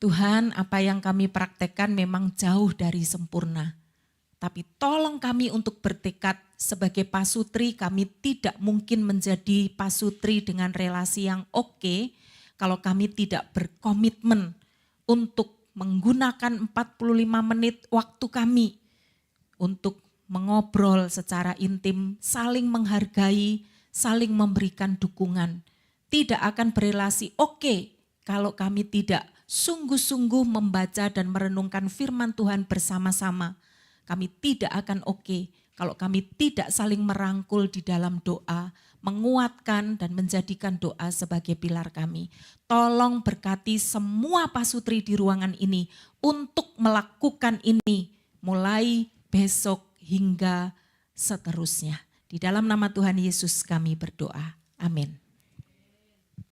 Tuhan, apa yang kami praktekkan memang jauh dari sempurna. Tapi tolong kami untuk bertekad sebagai pasutri, kami tidak mungkin menjadi pasutri dengan relasi yang oke kalau kami tidak berkomitmen untuk menggunakan 45 menit waktu kami untuk mengobrol secara intim, saling menghargai, saling memberikan dukungan. Tidak akan berelasi oke kalau kami tidak sungguh-sungguh membaca dan merenungkan firman Tuhan bersama-sama. Kami tidak akan oke kalau kami tidak saling merangkul di dalam doa, menguatkan dan menjadikan doa sebagai pilar kami. Tolong berkati semua pasutri di ruangan ini untuk melakukan ini mulai besok hingga seterusnya. Di dalam nama Tuhan Yesus kami berdoa. Amin.